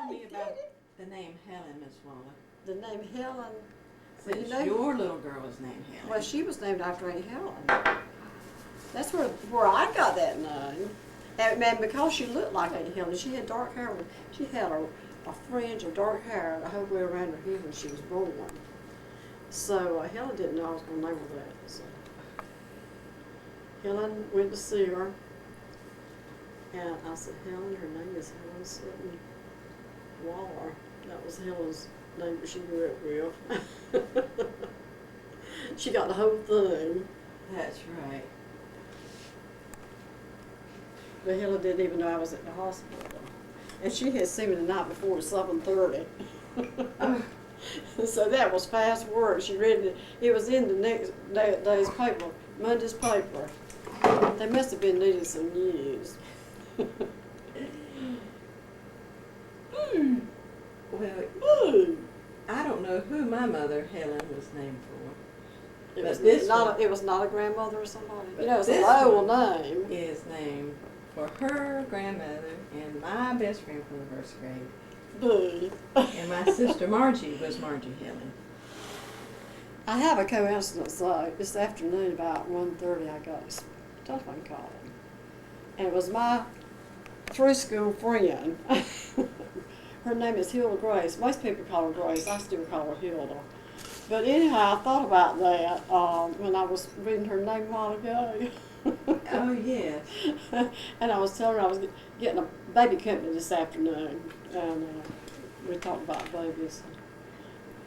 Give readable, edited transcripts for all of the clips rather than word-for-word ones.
tell me about the name Helen, Miss Waller. The name Helen. Since your little girl was named Helen. Well, she was named after Aunt Helen. That's where I got that name. And because she looked like Aunt Helen, she had dark hair. She had a fringe of dark hair the whole way around her head when she was born. So Helen didn't know I was going to name her that. So Helen went to see her, and I said, Helen, her name is Helen Sutton Waller. That was Helen's name that she grew up with. She got the whole thing. That's right. But Helen didn't even know I was at the hospital. And she had seen me the night before at 7:30. So that was fast work. She read it. It was in the next day's paper, Monday's paper. They must have been needing some news. Well, I don't know who my mother Helen was named for. It was not a grandmother or somebody. You know, it's a old name. Is named for her grandmother and my best friend from the first grade. Boo. And my sister Margie was Margie Helen. I have a coincidence though. This afternoon about 1:30 I got a telephone call. And it was my through school friend. Her name is Hilda Grace. Most people call her Grace. I still call her Hilda. But anyhow, I thought about that when I was reading her name a while ago. Oh, yes. And I was telling her I was getting a baby company this afternoon. And we talked about babies.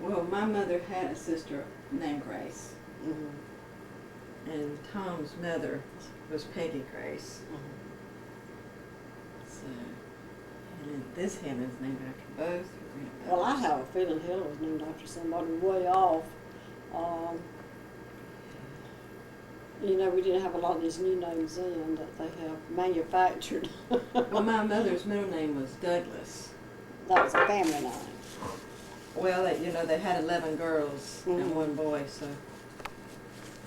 Well, my mother had a sister named Grace. Mm-hmm. And Tom's mother was Peggy Grace. Mm-hmm. So, and this Helen's named after both her grandmothers. Well, I have a feeling Helen was named after somebody way off. You know, we didn't have a lot of these new names in that they have manufactured. Well, my mother's middle name was Douglas. That was a family name. Well, they had 11 girls and Mhm. one boy, so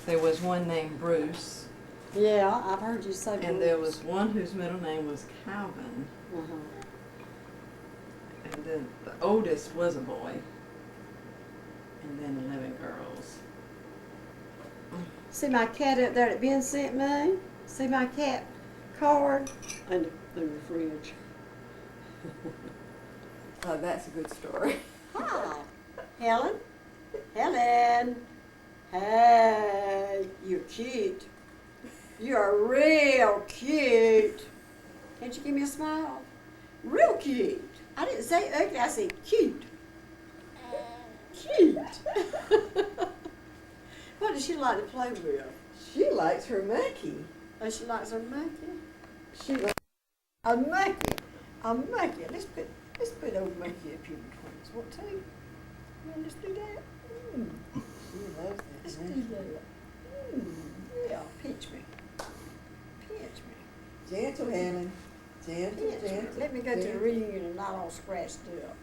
there was one named Bruce, Yeah, I've heard you say and there was one whose middle name was Calvin, Uh-huh. and then the oldest was a boy, and then 11 girls. See my cat up there that Ben sent me? See my cat card? In the fridge. Oh, that's a good story. Hi, Helen. Helen. Hey, you're cute. You're real cute. Can't you give me a smile? Real cute. I didn't say ugly, I said cute. Cute. What does she like to play with? She likes her monkey. Oh, she likes her monkey. She likes A monkey. A monkey. Let's put old monkey up here between us. What too? Yeah, let's do that. She loves Let's that do monkey. that. Yeah, pinch me. Pinch me. Gentle, Helen. Gentle, Pinch me. gentle. Let me go to the gentle. reunion and not all scratched up.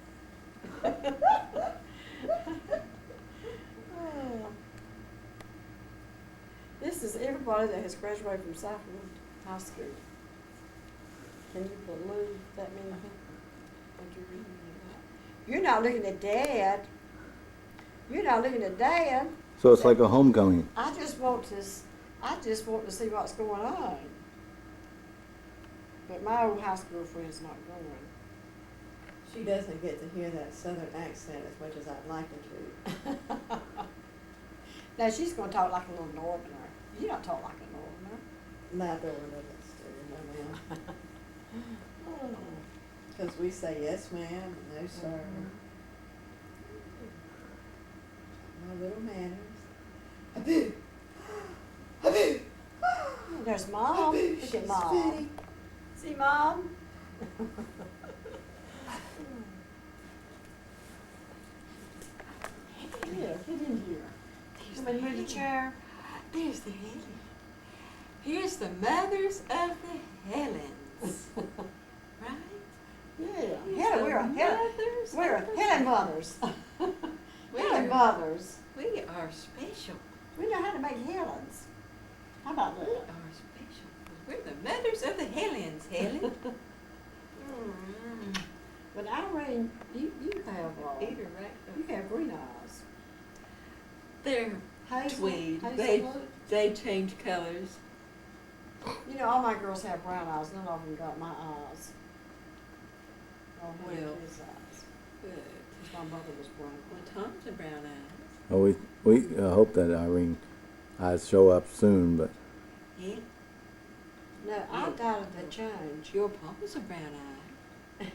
Oh. This is everybody that has graduated from Southwood High School. Can you believe that many people at your reunion? You're not looking at Dad. You're not looking at Dad. So it's like a homecoming. I just want to see what's going on. But my old high school friend's not going. She doesn't get to hear that southern accent as much as I'd like her to. Now she's going to talk like a little northerner. You don't talk like a northerner. Neither one of us do, no ma'am. Oh. Because we say yes ma'am and no sir. My little manners. Haboo! Haboo! There's Mom. Haboo! Look She's at Mom. pretty. See Mom? Yeah, get in here. Come and move the chair. There's the Helen. Here's the mothers of the Helens. Right? Yeah. Here's Helen, the we're a Helen. mothers We're of the Helen mothers. Helen mothers. We are special. We know how to make Helens. How about We that? are special. We're the mothers of the Helens, Helen. But Irene, you have, Either, right? you have green eyes. They're Hazel, tweed. hazel blue. They change colors. You know, all my girls have brown eyes. None of them got my eyes. All have Well. his eyes. Good. 'Cause my mother was brown. Well, Tom's a brown eyes. Well, we hope that Irene eyes show up soon, but Yeah. No, I doubted the change. Your papa's a brown eye.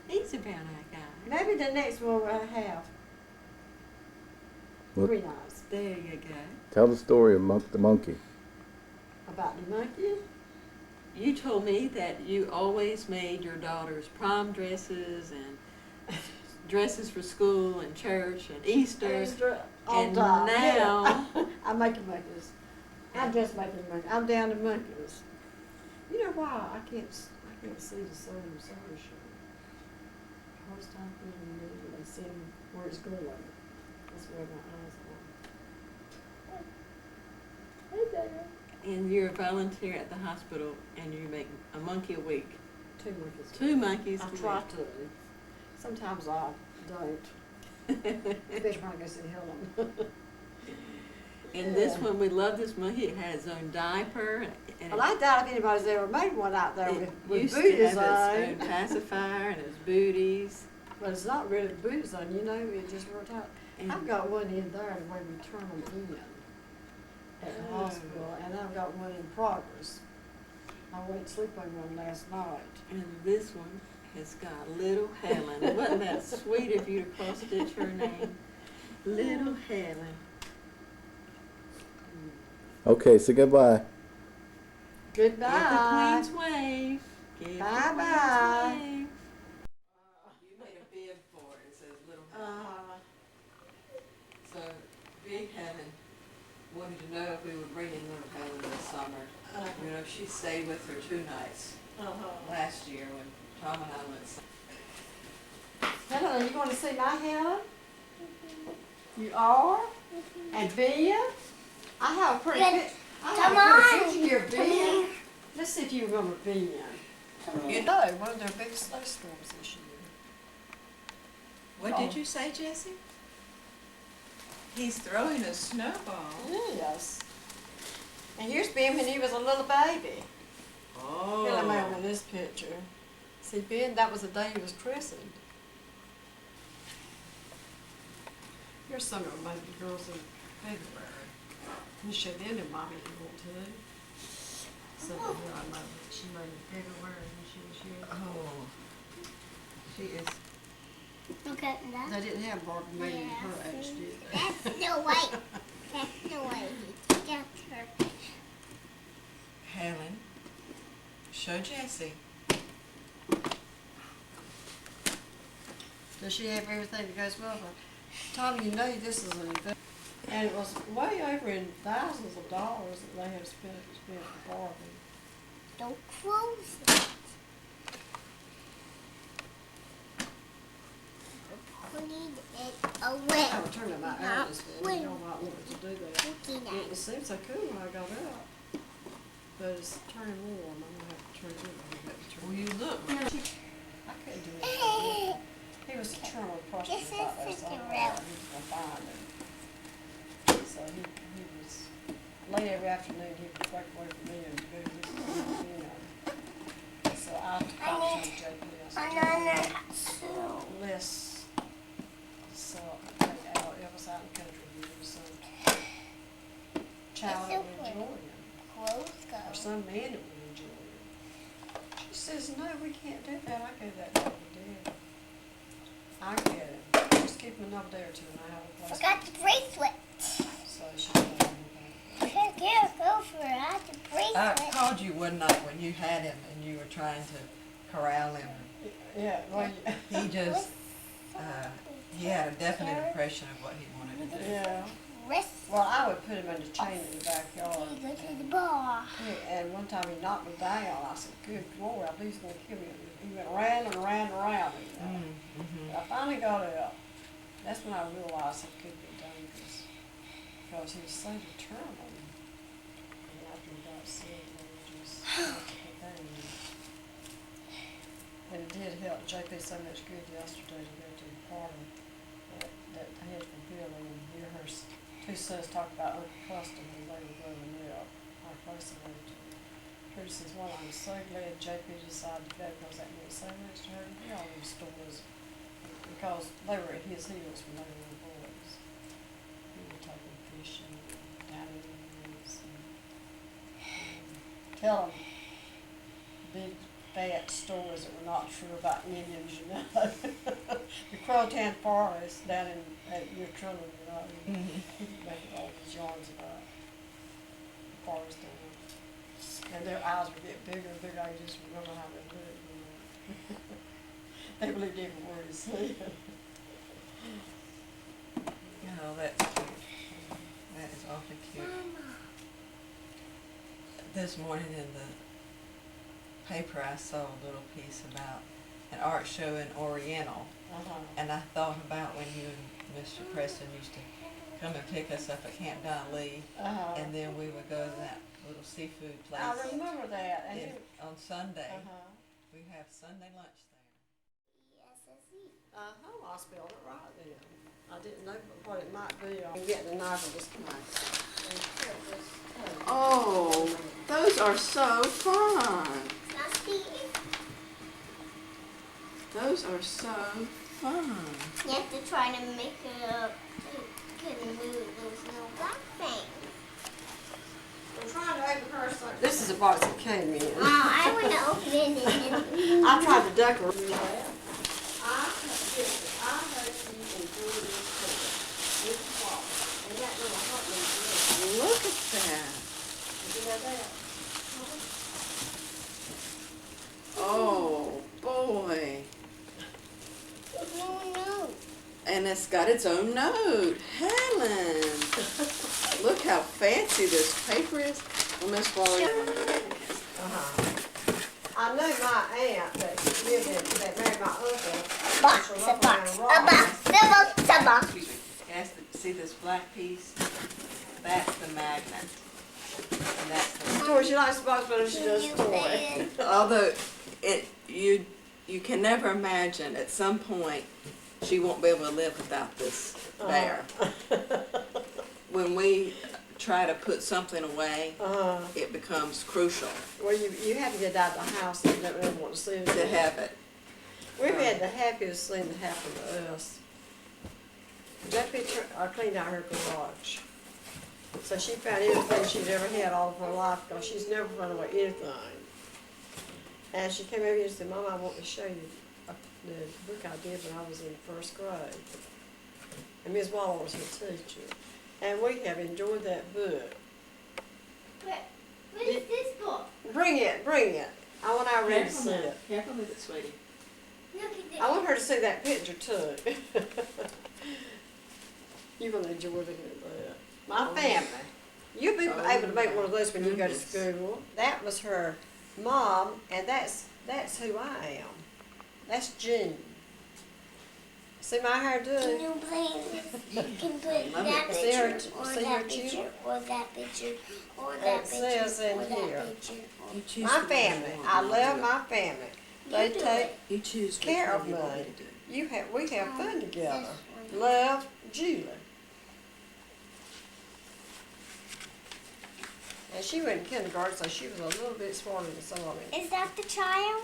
He's a brown eye guy. Maybe the next one will have What? green eyes. There you go. tell the story of the monkey. About the monkey? You told me that you always made your daughter's prom dresses and dresses for school and church and Easter. All And time. now- Yeah. I'm making monkeys. I'm just making monkeys. I'm down to monkeys. You know why I can't see the sun and sunshine. First time in the movie and seeing where it's going. That's where my eyes are. Hey there. And you're a volunteer at the hospital and you make a monkey a week. 2 monkeys. 2 monkeys I a try week. to. Sometimes I don't. Especially when I go see Helen. And this Yeah. one, we love this monkey. It had its own diaper. And Well, I doubt if anybody's ever made one out there it with used to booties have on. its own pacifier and its booties. But it's not really booties on, you know, it just worked out. And I've got one in there the way we turn them in at the Oh. hospital, and I've got one in progress. I went to sleep on one last night. And this one has got Little Helen. Wasn't that sweet of you to cross stitch her name? Little Helen. Okay, so goodbye. Goodbye. Give the Queen's wave. Give Bye-bye. the Queen's wave. You made a bid for it. It says Little Helen. So Big Helen wanted to know if we were bringing Little Helen this summer. You know, she stayed with her 2 nights last year when Tom and I went. Helen, are you going to see my Helen? You are? And Ben? I have a pretty Good. pic- I Come have a pretty on. picture here, Ben. Let's see if you remember Ben. You know, one of their biggest snowstorms this year. What did you say, Jesse? He's throwing a snowball. Yes. And here's Ben when he was a little baby. Oh. Here, let me remember this picture. See, Ben, that was the day he was christened. Here's some of my girls in February. You show them to Mommy if you want to. So here I know that she made in February when she was here. Oh. She is. Look at that. They didn't have Barbie made in her age, did they? That's no way. That's no way. That's her. Helen. Show Jesse. Does she have everything that goes well with her? Tom, you know this is an investment. And it was way over in thousands of dollars that they have spent for Barbie. Don't close it. Putting it away. I would turn it my Not eldest in, you know, when. might want to do that. Looking It at seems so cool when I got out. But it's turning warm, I'm gonna have to turn it in. I'm gonna have to turn Will it you look? in. I couldn't do anything. He was trying to prosecute This about is that, so I Cinderella. he was gonna find him. So he was, late every afternoon, he would break away from me and go to his, you know. So I talked to JP, I said, banana JP, soup. let's, so, take out, it was out in the country, he was some child that would enjoy him, Close or go. some man that would enjoy him. She says, no, we can't do that, I gave that to Dad. I get it, just keep him another day or two and I have a place. Forgot the bracelet. So she told me Go for it. I have the I bracelet. called you one night when you had him and you were trying to corral him. yeah, well, He just, he had a definite impression of what he wanted to do. yeah. Wrist. Well, I would put him in the chain in the backyard. You go to the bar. And one time he knocked me down. I said, good Lord, I believe he's going to kill me. He went around and around and around me. You know. Mm-hmm. I finally got up. That's when I realized it could be dangerous. Because he was so determined. And after he got sick, it was just like a thing. And it did help. JP so much good yesterday to go to the party that I had for Billy and hear her two sons talk about Uncle Custom when they were growing up, how close they were to him. Trudy says, well, I'm so glad JP decided to go because that meant so much to her. He all these stories because they were at his heels when they were little boys. We were taking fishing down in the woods and tell them big fat stories that were not true about Indians, you know. The Croatan Forest down at near Trinity, you know. Making all these yarns about the forest and their eyes would get bigger and bigger. I just remember how they did it, you know. They believed every word he said. You know, that's cute. That is awfully cute. This morning in the paper I saw a little piece about an art show in Oriental, and I thought about when you and Mr. Preston used to come and pick us up at Camp Don Lee, and then we would go to that little seafood place. I remember that. And On Sunday. We have Sunday lunch there. I spelled it right then. I didn't know what it might be. I'm getting a knife and just Oh, those are so fun. Those are so fun. You have to try to make it up. Couldn't move. There was no black thing. I'm trying to open her something. This is a box that came in. I want to open it and I tried to decorate that. I hope you enjoy this picture. This box. And that little heart means Look at that. Did you know that? Oh, boy. no. And it's got its own note. Helen. Look how fancy this paper is. Well, Miss Waller. I know my aunt that married my uncle. A box. Excuse me. Yes, see this black piece? That's the magnet. And that's the Of course, she likes the box better than she does the toy. Although you can never imagine at some point she won't be able to live without this bear. When we try to put something away, it becomes crucial Well, you have to get out of the house if you don't really want to see it. to have it. We've had the happiest thing to happen to us. I cleaned out her garage. So she found everything she'd ever had all of her life because she's never run away anything. And she came over here and said, Mom, I want to show you the book I did when I was in first grade. And Ms. Waller was her teacher. And we have enjoyed that book. What is this book? Bring it. I want our ready to see it. Careful with it, sweetie. Look at this. I want her to see that picture too. You're gonna enjoy looking at that. My family. You'll be able to make one of those when you go to school. That was her mom, and that's who I am. That's Jean. See my hair Can doing? you please can put that See her picture or see her that chin? picture or that picture or that It says picture in or here. that picture? You choose My the way you family. want I to love do my family. You They do take it. You choose which care one of you want me. to do. we have fun together. This one. Love, Julie. And she went in kindergarten, so she was a little bit smarter than some of me. Is that the child?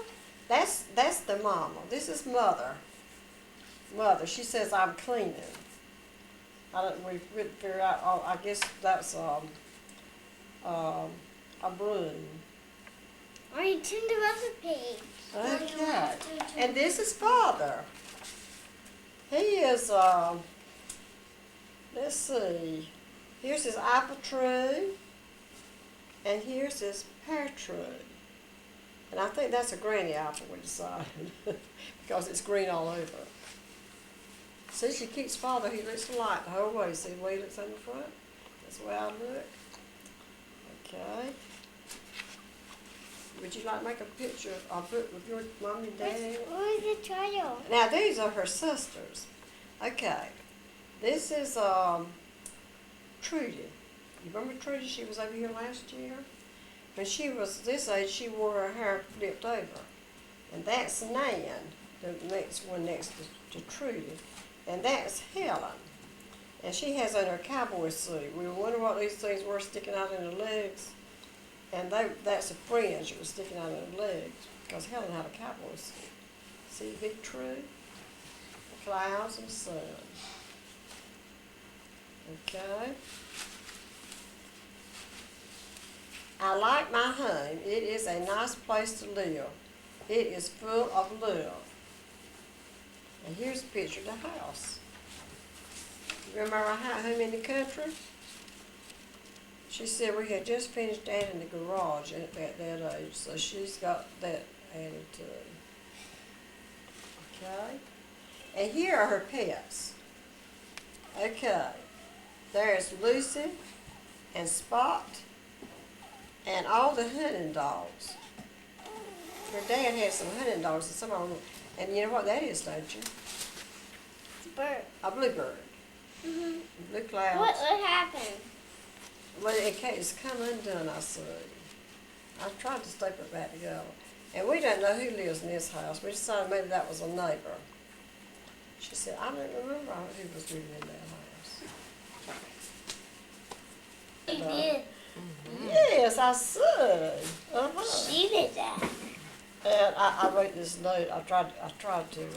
That's the mama. This is mother. Mother. She says I'm cleaning. We couldn't figure out. Oh, I guess that's a broom. Or you turn the other page. Okay. And this is father. He is. Let's see. Here's his apple tree, and here's his pear tree. And I think that's a granny apple, we decided, because it's green all over. See, she keeps father, he looks alike the whole way. See the way he looks on the front? That's the way I look. Okay. Would you like to make a picture I'll put with your mom and dad? Who is the child? Now, these are her sisters. Okay. This is Trudy. You remember Trudy? She was over here last year. When she was this age, she wore her hair flipped over. And that's Nan. the next one next to Trudy, and that's Helen. And she has on her cowboy suit. We were wondering what these things were sticking out in her legs. And that's a fringe that was sticking out in her legs because Helen had a cowboy suit. See the big tree? The clouds and sun. Okay. I like my home. It is a nice place to live. It is full of love. And here's a picture of the house. Remember our home in the country? She said we had just finished adding the garage at that age, so she's got that added to it. Okay? And here are her pets. Okay. There's Lucy and Spot and all the hunting dogs. Her dad had some hunting dogs and some of them, and you know what that is, don't you? It's a bird. A bluebird. Mm-hmm. Blue clouds. What happened? Well, it's come undone, I see. I tried to staple it back together. And we don't know who lives in this house. We decided maybe that was a neighbor. She said, I don't remember who was living in that house. She did. Yes, I see. Uh-huh. She did that. And I wrote this note. I tried to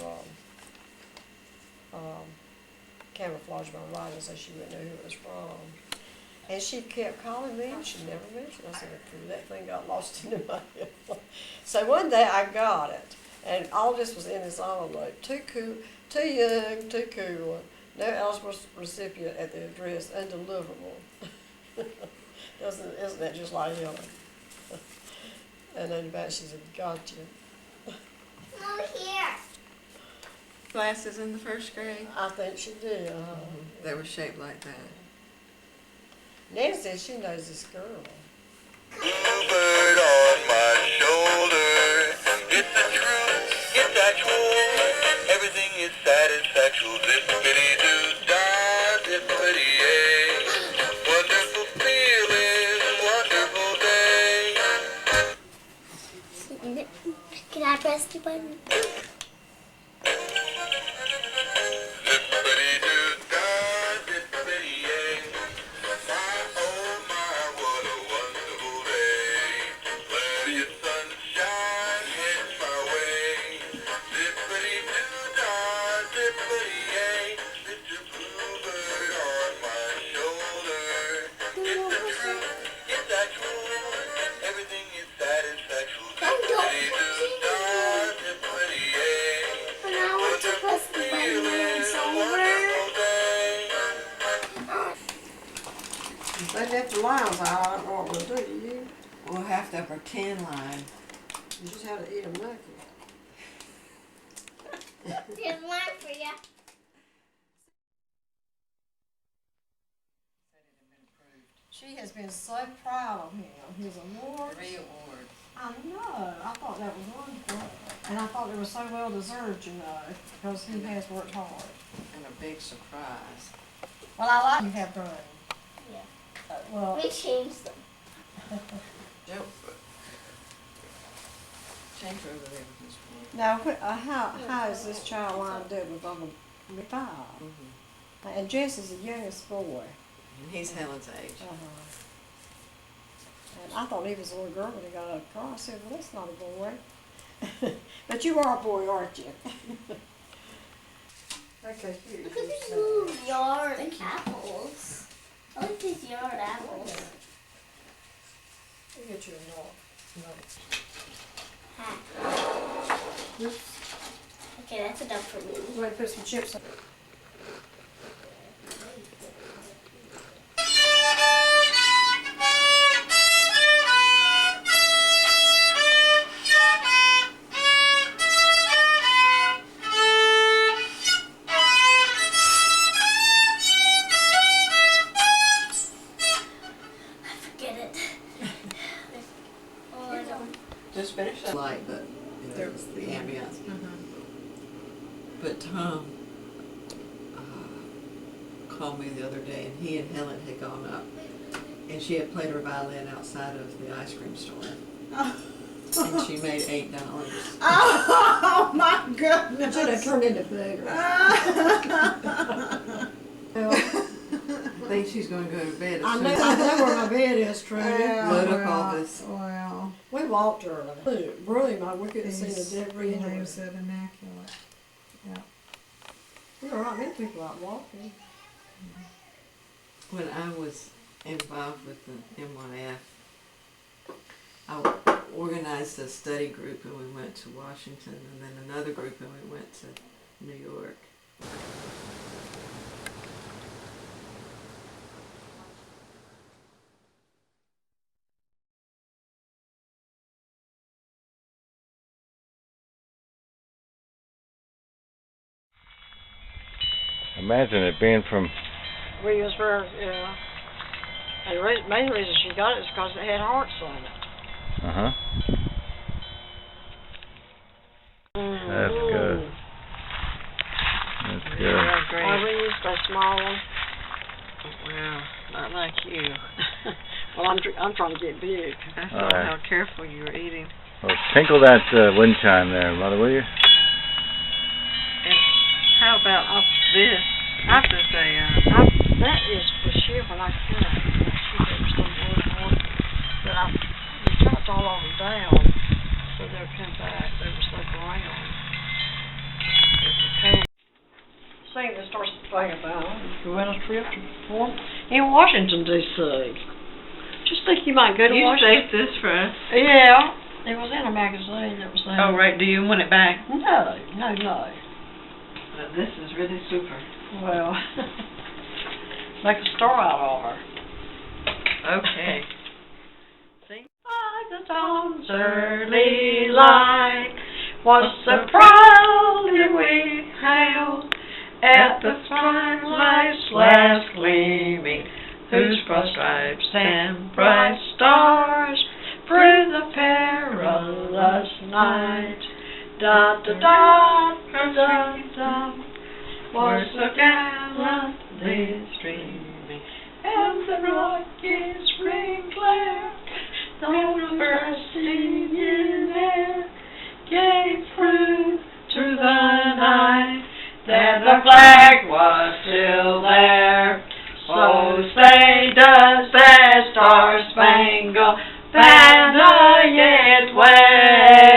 camouflage my writing so she wouldn't know who it was from. And she kept calling me, and she never mentioned. I said, that thing got lost in the mail. So one day I got it, and all this was in this envelope. Too cool, too young, too cool. No eligible recipient at the address, undeliverable. Isn't that just like Helen? And then back she said, gotcha. Over here. Classes in the first grade? I think she did. They were shaped like that. Nancy says she knows this girl. Bluebird on my shoulder. It's the truth, it's actual. Everything is satisfactual. Zippity-doo-dah, zippity-yay. Wonderful feeling, wonderful day. Can I press the button? Zippity-doo-dah, zippity-yay. My, oh my, what a wonderful day. Plenty of sunshine heading my way. Zippity-doo-dah, zippity-yay. Mr. Bluebird on my shoulder. It's the truth, it's actual. Everything is satisfactual. Zippity-doo-dah, zippity-yay. And I want to press the button when it's over. If they left the lines out, I don't know what we'll do. You We'll have to pretend line. just have to eat them naked. There's one for you. She has been so proud of him, his award. 3 awards. I know. I thought that was wonderful. And I thought it was so well deserved, you know, because he has worked hard. And a big surprise. Well, I like you have done. Yeah. Well, We changed them. Joe, change her over there with this one. now, how is this child lined up with other 5? And Jess is the youngest boy. And he's Helen's age. And I thought he was a little girl when he got out of the car. I said, well, that's not a boy. But you are a boy, aren't you? Okay, here. Look at these little yard apples. I like these yard apples. Let me get you a note. Hat. Okay, that's enough for me. You want to put some chips in? Forget it. Oh, I don't. Just finish it. Light, but you know, it's the ambience. But Tom called me the other day, and he and Helen had gone up, and she had played her violin outside of the ice cream store. and she made $8. Oh my goodness. Should have turned into bigger. Well, I think she's gonna go to bed I as know, soon I as know where my bed is, Trudy. Luda called us. Well, we walked early. Really, we couldn't see These the debris anyway. names are immaculate. There were not many people out walking. When I was involved with the NYF, I organized a study group and we went to Washington, and then another group and we went to New York. Imagine it being from, Williamsburg, yeah. And the main reason she got it is because it had hearts on it. uh-huh. That's good. That's good. Yeah, great. I used a small one. Wow, not like you. Well, I'm trying to get big. I saw All right. how careful you were eating. Well, tinkle that wind chime there, Mother, will you? And how about this? I have to say, That is for sure when I cut. She was so more. But we chopped all of them down so they'll come back. They were so brown. It's a cold. Thing that starts to think about going on a trip to perform in Washington D.C. Just think you might go to you Washington. saved this for us. Yeah, it was in a magazine that was there. Oh, right. Do you want it back? No. This is really super. Well, make a star out of her. Okay. By the dawn's early light was so proudly we hailed at the twilight's last gleaming, whose broad stripes and bright stars through the perilous night. Da da da da da da was so gallantly streaming, and the rocket's ring glare, the bursting in air, gave proof to the night that the flag was still there. So say does that star-spangled banner yet wave.